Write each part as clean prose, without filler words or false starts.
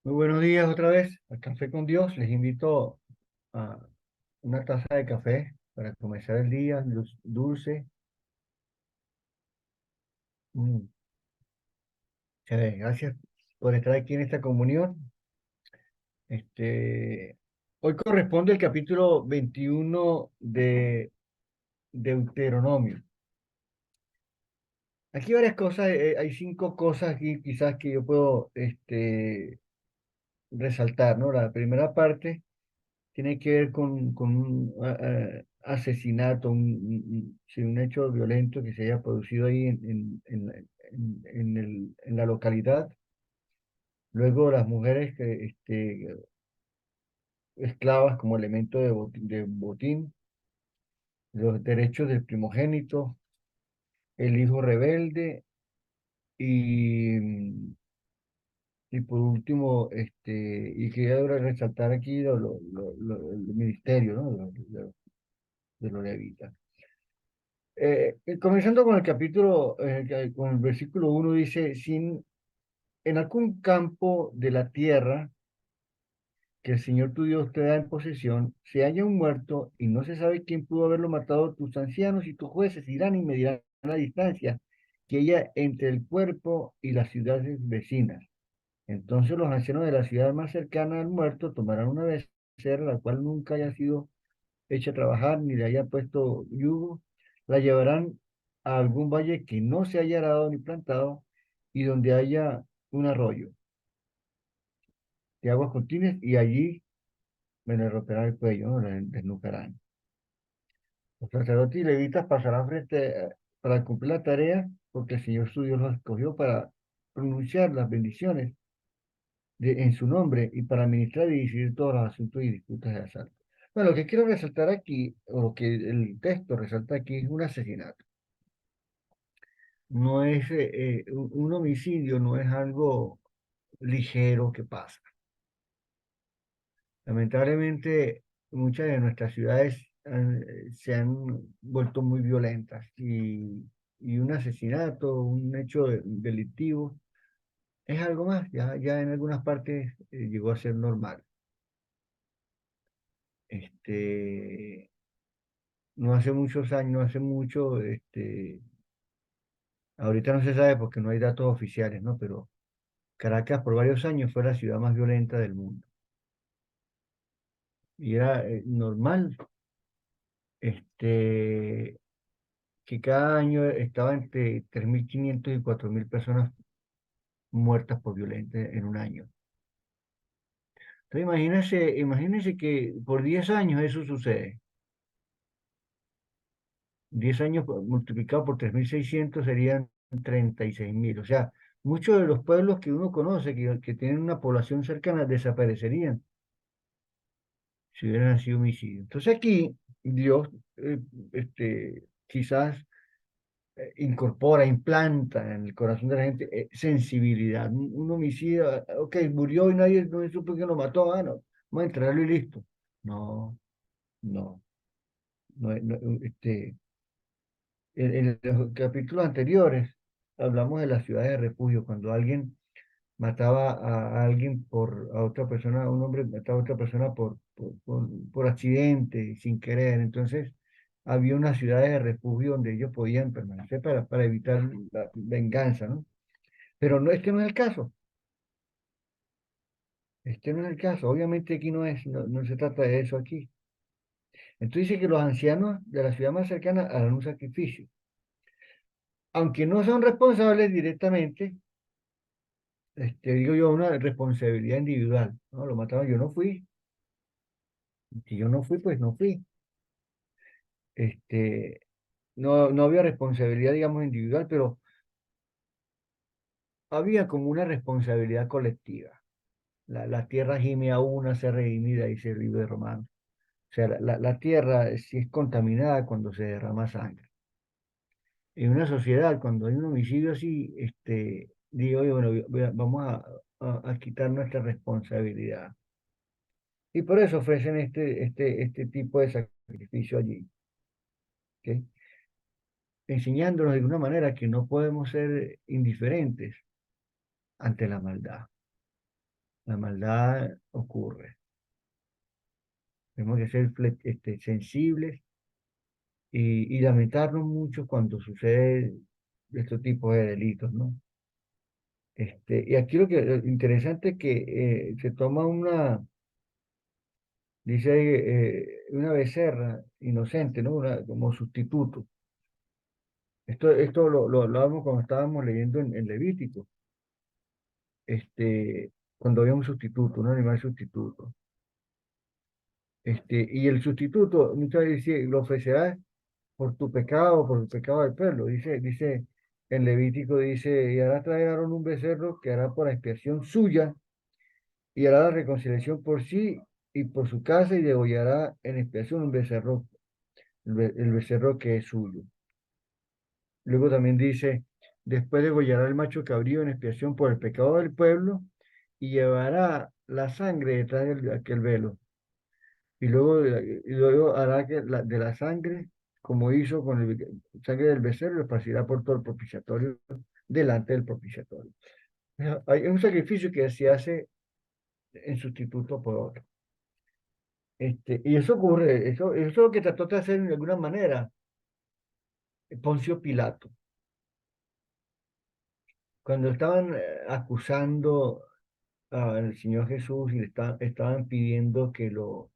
Muy buenos días otra vez al Café con Dios. Les invito a una taza de café para comenzar el día dulce. Mm, chévere. Gracias por estar aquí en esta comunión. Este, Hoy corresponde el capítulo 21 de Deuteronomio. Aquí varias cosas, hay 5 cosas aquí quizás que yo puedo resaltar, ¿no? La primera parte tiene que ver con un asesinato, sí, un hecho violento que se haya producido ahí en la localidad. Luego las mujeres esclavas como elemento de botín, los derechos del primogénito, el hijo rebelde y por último, y quería resaltar aquí el ministerio, ¿no? De los levitas. Comenzando con el capítulo, con el versículo 1 dice, sin en algún campo de la tierra que el Señor tu Dios te da en posesión, se halla un muerto y no se sabe quién pudo haberlo matado, tus ancianos y tus jueces irán y medirán la distancia que haya entre el cuerpo y las ciudades vecinas. Entonces los ancianos de la ciudad más cercana al muerto tomarán una becerra, la cual nunca haya sido hecha trabajar, ni le haya puesto yugo, la llevarán a algún valle que no se haya arado ni plantado, y donde haya un arroyo de aguas continuas, y allí me le romperán el cuello, ¿no? Le desnucarán. Los sacerdotes y levitas pasarán para cumplir la tarea, porque el Señor su Dios los escogió para pronunciar las bendiciones en su nombre y para administrar y decidir todos los asuntos y disputas de asalto. Bueno, lo que quiero resaltar aquí, o lo que el texto resalta aquí, es un asesinato. No es un homicidio, no es algo ligero que pasa. Lamentablemente, muchas de nuestras ciudades se han vuelto muy violentas y un asesinato, un hecho delictivo, es algo más. Ya en algunas partes llegó a ser normal. Este, no hace muchos años, no hace mucho, ahorita no se sabe porque no hay datos oficiales, ¿no? Pero Caracas por varios años fue la ciudad más violenta del mundo. Y era normal que cada año estaba entre 3.500 y 4.000 personas muertas por violencia en un año. Entonces imagínense que por 10 años eso sucede. 10 años multiplicado por 3.600 serían 36.000. O sea, muchos de los pueblos que uno conoce, que tienen una población cercana, desaparecerían si hubieran sido homicidios. Entonces aquí Dios quizás incorpora, implanta en el corazón de la gente sensibilidad. Un homicidio, ok, murió y nadie no supo que lo mató, no, vamos a enterrarlo y listo. No, no, no. En los capítulos anteriores hablamos de las ciudades de refugio, cuando alguien mataba a alguien a otra persona, un hombre mataba a otra persona por accidente, sin querer. Entonces, había unas ciudades de refugio donde ellos podían permanecer para evitar la venganza, ¿no? Pero no, este no es el caso. Este no es el caso. Obviamente aquí no se trata de eso aquí. Entonces dice que los ancianos de la ciudad más cercana harán un sacrificio. Aunque no son responsables directamente, digo yo, una responsabilidad individual, ¿no? Lo mataron, yo no fui. Si yo no fui, pues no fui. Este, no había responsabilidad, digamos, individual, pero había como una responsabilidad colectiva. La tierra gime a una, se redimida, dice el libro de Romanos. O sea, la tierra sí es contaminada cuando se derrama sangre. En una sociedad, cuando hay un homicidio así, digo yo, bueno, vamos a quitar nuestra responsabilidad. Y por eso ofrecen este tipo de sacrificio allí, ¿ok? Enseñándonos de alguna manera que no podemos ser indiferentes ante la maldad. La maldad ocurre. Tenemos que ser sensibles y lamentarnos mucho cuando sucede estos tipos de delitos, ¿no? Y aquí lo interesante es que se toma dice ahí, una becerra inocente, ¿no? Como sustituto. Esto lo hablábamos cuando estábamos leyendo en Levítico, cuando había un sustituto, un animal sustituto. Y el sustituto, muchas veces dice, lo ofrecerás por el pecado del pueblo. Dice en Levítico, dice, y hará traer a Aarón un becerro que hará por expiación suya, y hará la reconciliación por sí y por su casa, y degollará en expiación un becerro, el becerro que es suyo. Luego también dice, después degollará el macho cabrío en expiación por el pecado del pueblo, y llevará la sangre detrás de aquel velo. Y luego hará de la sangre, como hizo con sangre del becerro, lo esparcirá por todo el propiciatorio, delante del propiciatorio. Hay un sacrificio que se hace en sustituto por otro. Y eso ocurre, eso es lo que trató de hacer de alguna manera Poncio Pilato. Cuando estaban acusando al Señor Jesús y estaban pidiendo que lo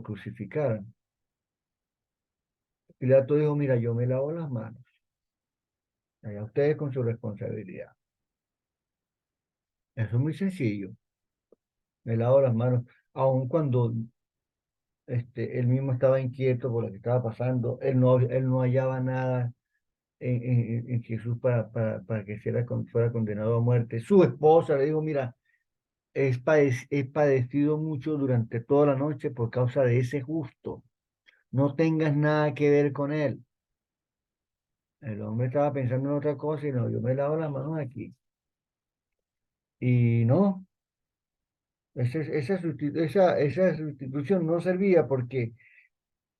crucificaran, Pilato dijo, mira, yo me lavo las manos, allá ustedes con su responsabilidad. Eso es muy sencillo, me lavo las manos, aun cuando él mismo estaba inquieto por lo que estaba pasando, él no hallaba nada en Jesús para que fuera condenado a muerte. Su esposa le dijo, mira, he padecido mucho durante toda la noche por causa de ese justo, no tengas nada que ver con él. El hombre estaba pensando en otra cosa y no, yo me lavo las manos aquí. Y no, esa sustitución no servía porque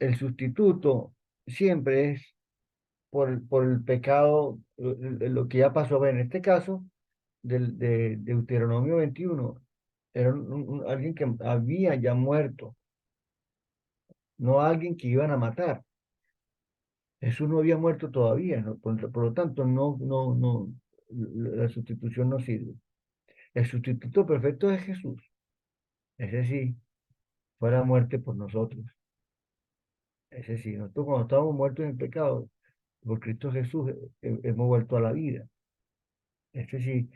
el sustituto siempre es por el pecado, lo que ya pasó. En este caso, de Deuteronomio 21, era alguien que había ya muerto, no alguien que iban a matar. Jesús no había muerto todavía, ¿no? Por lo tanto, no, la sustitución no sirve. El sustituto perfecto es Jesús. Ese sí, fue la muerte por nosotros. Ese sí, nosotros cuando estábamos muertos en pecado, por Cristo Jesús, hemos vuelto a la vida. Ese sí,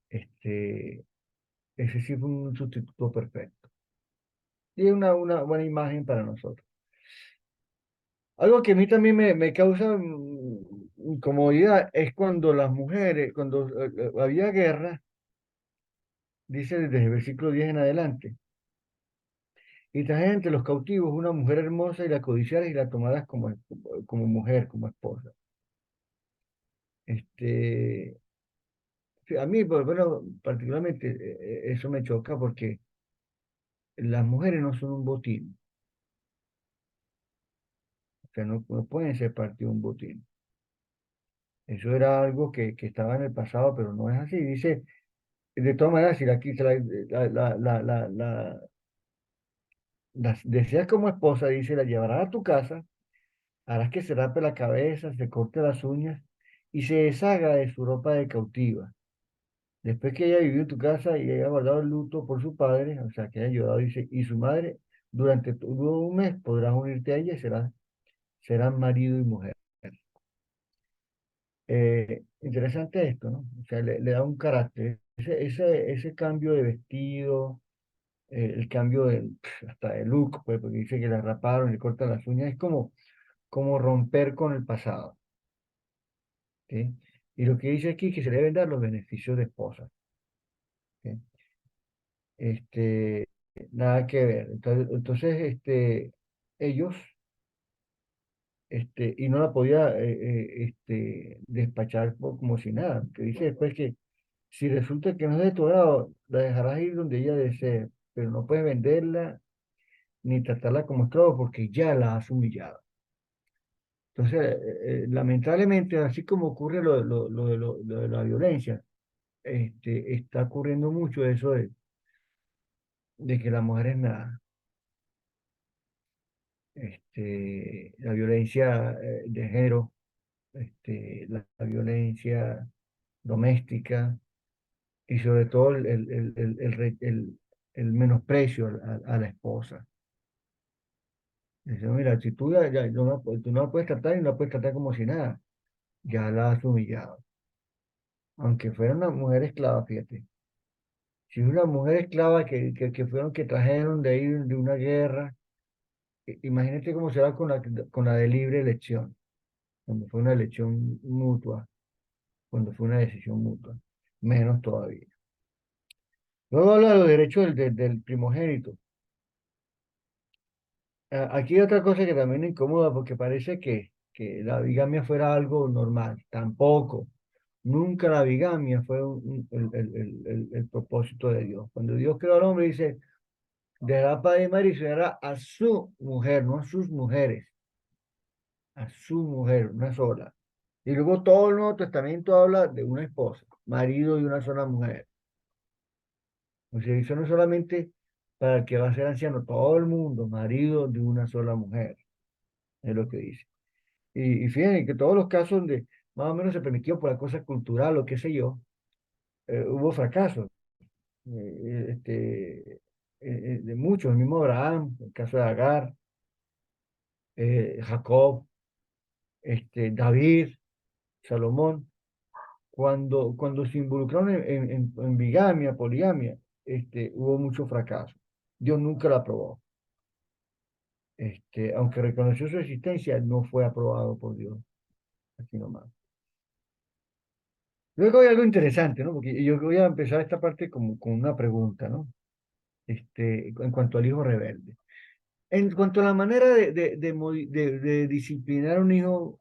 este, ese sí fue un sustituto perfecto. Y es una buena imagen para nosotros. Algo que a mí también me causa incomodidad es cuando las mujeres, cuando había guerra, dice desde el versículo 10 en adelante, y traje entre los cautivos una mujer hermosa y la codiciaras y la tomaras como mujer, como esposa. Este, sí, a mí, pues, bueno, particularmente eso me choca porque las mujeres no son un botín, o sea, no pueden ser parte de un botín. Eso era algo que estaba en el pasado, pero no es así. Dice, de todas maneras, si aquí la deseas como esposa, dice, la llevarás a tu casa, harás que se rape la cabeza, se corte las uñas y se deshaga de su ropa de cautiva. Después que haya vivido en tu casa y haya guardado el luto por su padre, o sea, que haya ayudado, dice, y su madre, durante todo un mes podrás unirte a ella y serán marido y mujer. Interesante esto, ¿no? O sea, le da un carácter. Ese cambio de vestido, el cambio hasta de look, pues, porque dice que la raparon, le cortan las uñas, es como romper con el pasado, ¿sí? Y lo que dice aquí es que se le deben dar los beneficios de esposa, ¿sí? Este, nada que ver. Entonces, ellos, y no la podía despachar como si nada, que dice después que si resulta que no es de tu agrado, la dejarás ir donde ella desee, pero no puedes venderla ni tratarla como esclavo porque ya la has humillado. Entonces, lamentablemente, así como ocurre lo de la violencia, está ocurriendo mucho eso de que las mujeres nada. La violencia de género, la violencia doméstica y sobre todo el menosprecio a la esposa. Dice, mira, si tú, tú no la puedes tratar y no la puedes tratar como si nada, ya la has humillado. Aunque fuera una mujer esclava, fíjate. Si una mujer esclava que fueron, que trajeron de ahí de una guerra, imagínate cómo será con la de libre elección, cuando fue una elección mutua, cuando fue una decisión mutua, menos todavía. Luego habla de los derechos del primogénito. Aquí hay otra cosa que también me incomoda porque parece que la bigamia fuera algo normal. Tampoco. Nunca la bigamia fue el propósito de Dios. Cuando Dios creó al hombre, dice, dejará padre y madre y se dará a su mujer, no a sus mujeres, a su mujer, una sola. Y luego todo el Nuevo Testamento habla de una esposa, marido de una sola mujer. O sea, eso no es solamente para el que va a ser anciano, todo el mundo, marido de una sola mujer, es lo que dice. Y fíjense que todos los casos donde más o menos se permitió por la cosa cultural o qué sé yo, hubo fracasos. De muchos, el mismo Abraham, el caso de Agar, Jacob, David, Salomón, cuando se involucraron en bigamia, poligamia, hubo mucho fracaso. Dios nunca la aprobó. Aunque reconoció su existencia, no fue aprobado por Dios, así nomás. Luego hay algo interesante, ¿no? Porque yo voy a empezar esta parte como con una pregunta, ¿no? En cuanto al hijo rebelde. En cuanto a la manera de disciplinar a un hijo,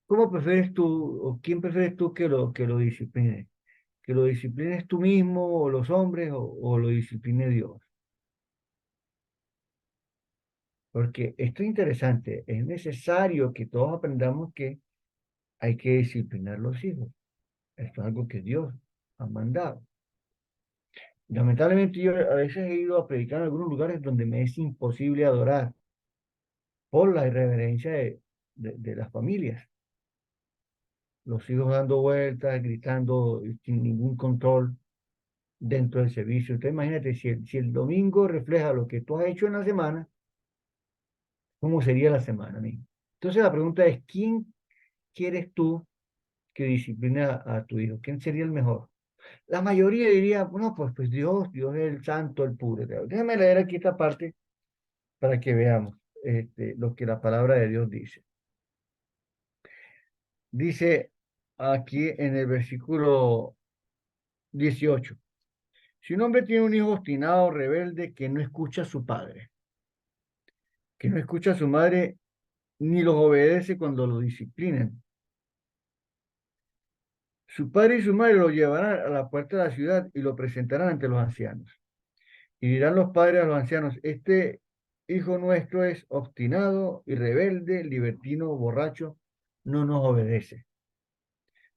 ¿cómo prefieres tú o quién prefieres tú que lo discipline? ¿Que lo disciplines tú mismo o los hombres o lo discipline Dios? Porque esto es interesante, es necesario que todos aprendamos que hay que disciplinar los hijos. Esto es algo que Dios ha mandado. Lamentablemente yo a veces he ido a predicar en algunos lugares donde me es imposible adorar por la irreverencia de las familias. Los hijos dando vueltas, gritando sin ningún control dentro del servicio. Entonces imagínate, si el domingo refleja lo que tú has hecho en la semana, ¿cómo sería la semana, amigo? Entonces la pregunta es, ¿quién quieres tú que discipline a tu hijo? ¿Quién sería el mejor? La mayoría diría, bueno, pues Dios, Dios es el santo, el puro. Déjame leer aquí esta parte para que veamos lo que la palabra de Dios dice. Dice aquí en el versículo 18, si un hombre tiene un hijo obstinado, rebelde, que no escucha a su padre, que no escucha a su madre, ni los obedece cuando lo disciplinan, su padre y su madre lo llevarán a la puerta de la ciudad y lo presentarán ante los ancianos. Y dirán los padres a los ancianos, este hijo nuestro es obstinado y rebelde, libertino, borracho, no nos obedece.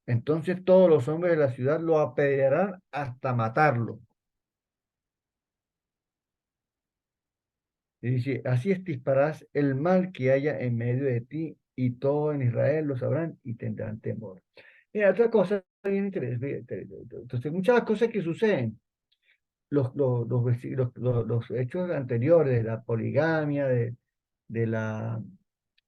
Entonces todos los hombres de la ciudad lo apedrearán hasta matarlo. Y dice, así extirparás el mal que haya en medio de ti, y todo en Israel lo sabrán y tendrán temor. Mira, otra cosa bien interesante. Entonces, muchas cosas que suceden, los hechos anteriores, de la poligamia, de la,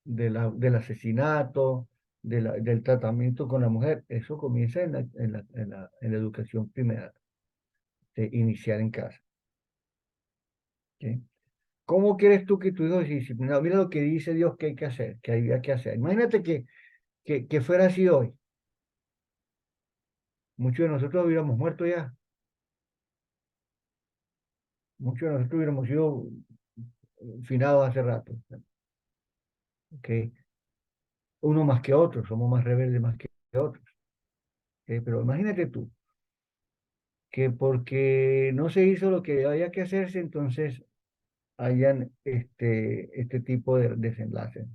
del asesinato, del tratamiento con la mujer, eso comienza en la educación primera, de iniciar en casa. ¿Sí? ¿Cómo quieres tú que tu hijo se discipline? Mira lo que dice Dios que hay que hacer, que hay que hacer. Imagínate que fuera así hoy. Muchos de nosotros hubiéramos muerto ya. Muchos de nosotros hubiéramos sido finados hace rato. ¿Ok? Uno más que otro, somos más rebeldes más que otros. ¿Ok? Pero imagínate tú, que porque no se hizo lo que había que hacerse, entonces hayan este tipo de desenlaces.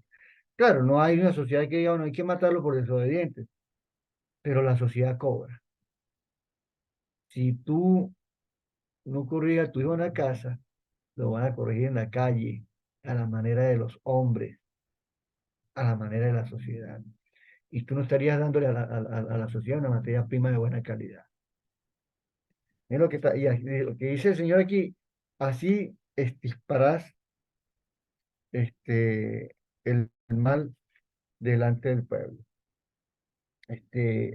Claro, no hay una sociedad que diga, no hay que matarlo por desobedientes, pero la sociedad cobra. Si tú no corriges a tu hijo en la casa, lo van a corregir en la calle, a la manera de los hombres, a la manera de la sociedad. Y tú no estarías dándole a la sociedad una materia prima de buena calidad. Es lo que está, lo que dice el Señor aquí, así disparás el mal delante del pueblo.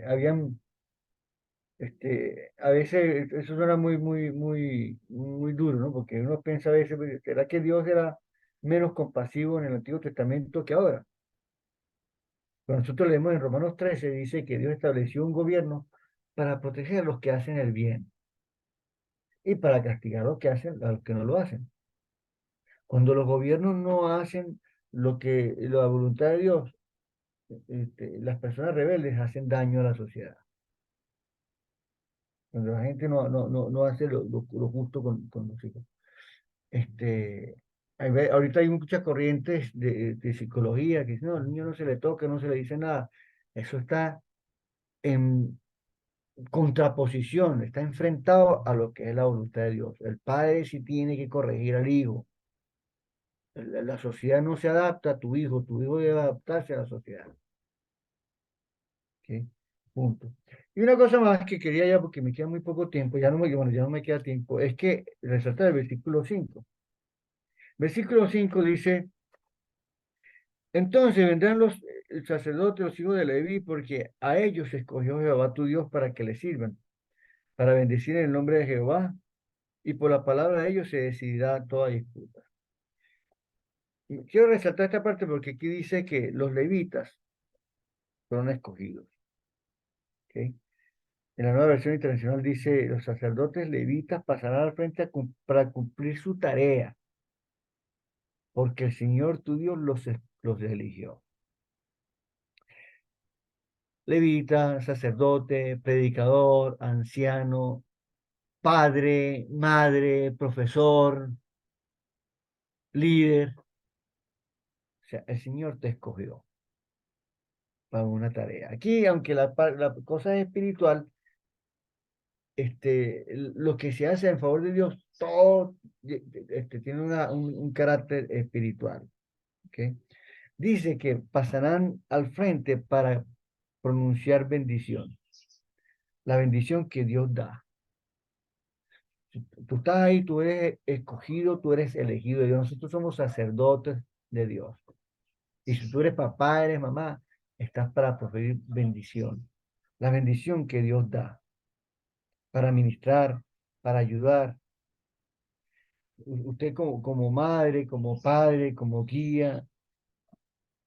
Habían, a veces eso suena muy duro, ¿no? Porque uno piensa a veces, pues, ¿será que Dios era menos compasivo en el Antiguo Testamento que ahora? Cuando nosotros leemos en Romanos 13, dice que Dios estableció un gobierno para proteger a los que hacen el bien y para castigar a los que no lo hacen. Cuando los gobiernos no hacen la voluntad de Dios, las personas rebeldes hacen daño a la sociedad. Cuando la gente no hace lo justo con los hijos. Este, ahorita hay muchas corrientes de psicología que dicen, no, al niño no se le toca, no se le dice nada. Eso está en contraposición, está enfrentado a lo que es la voluntad de Dios. El padre sí tiene que corregir al hijo. La sociedad no se adapta a tu hijo debe adaptarse a la sociedad. ¿Ok? Punto. Y una cosa más que quería ya, porque me queda muy poco tiempo, bueno, ya no me queda tiempo, es que resaltar el versículo 5. Versículo 5 dice, entonces vendrán el sacerdote, los hijos de Leví, porque a ellos escogió Jehová tu Dios para que le sirvan, para bendecir en el nombre de Jehová, y por la palabra de ellos se decidirá toda disputa. Y quiero resaltar esta parte porque aquí dice que los levitas fueron escogidos. ¿Ok? En la nueva versión internacional dice, los sacerdotes levitas pasarán al frente para cumplir su tarea, porque el Señor tu Dios los eligió. Levita, sacerdote, predicador, anciano, padre, madre, profesor, líder. O sea, el Señor te escogió para una tarea. Aquí, aunque la cosa es espiritual, lo que se hace en favor de Dios, todo tiene un carácter espiritual. ¿Ok? Dice que pasarán al frente para pronunciar bendición, la bendición que Dios da. Si tú estás ahí, tú eres escogido, tú eres elegido de Dios. Nosotros somos sacerdotes de Dios. Y si tú eres papá, eres mamá, estás para proferir bendición. La bendición que Dios da para ministrar, para ayudar. Usted como madre, como padre, como guía,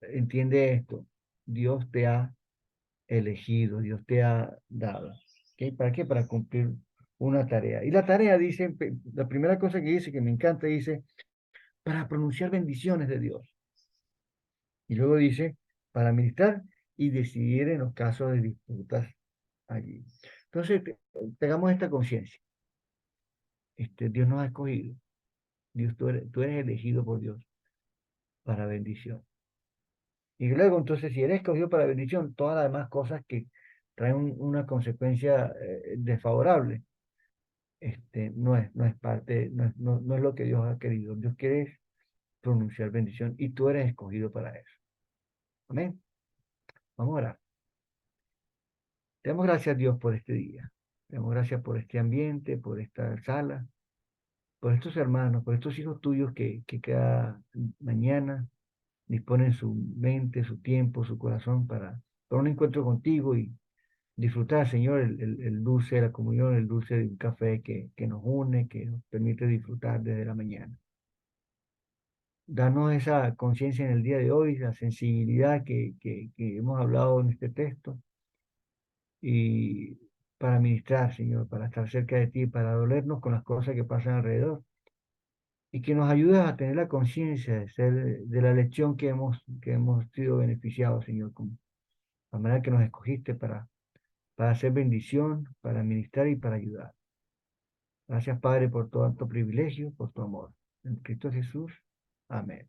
entiende esto. Dios te ha elegido, Dios te ha dado. ¿Ok? ¿Para qué? Para cumplir una tarea. Y la tarea dice, la primera cosa que dice, que me encanta, dice, para pronunciar bendiciones de Dios. Y luego dice, para ministrar y decidir en los casos de disputas allí. Entonces, tengamos esta conciencia. Dios nos ha escogido. Dios, tú eres elegido por Dios para bendición. Y luego, entonces, si eres escogido para bendición, todas las demás cosas que traen una consecuencia desfavorable, no es parte, no es lo que Dios ha querido. Dios quiere pronunciar bendición y tú eres escogido para eso. Amén. Vamos a orar. Te damos gracias, Dios, por este día. Te damos gracias por este ambiente, por esta sala, por estos hermanos, por estos hijos tuyos que cada mañana disponen su mente, su tiempo, su corazón para un encuentro contigo y disfrutar, Señor, el dulce de la comunión, el dulce de un café que nos une, que nos permite disfrutar desde la mañana. Danos esa conciencia en el día de hoy, la sensibilidad que hemos hablado en este texto y para ministrar, Señor, para estar cerca de ti, para dolernos con las cosas que pasan alrededor y que nos ayudes a tener la conciencia de la lección que hemos sido beneficiados, Señor, con la manera que nos escogiste para hacer bendición, para ministrar y para ayudar. Gracias, Padre, por todo tu privilegio, por tu amor. En Cristo Jesús. Amén.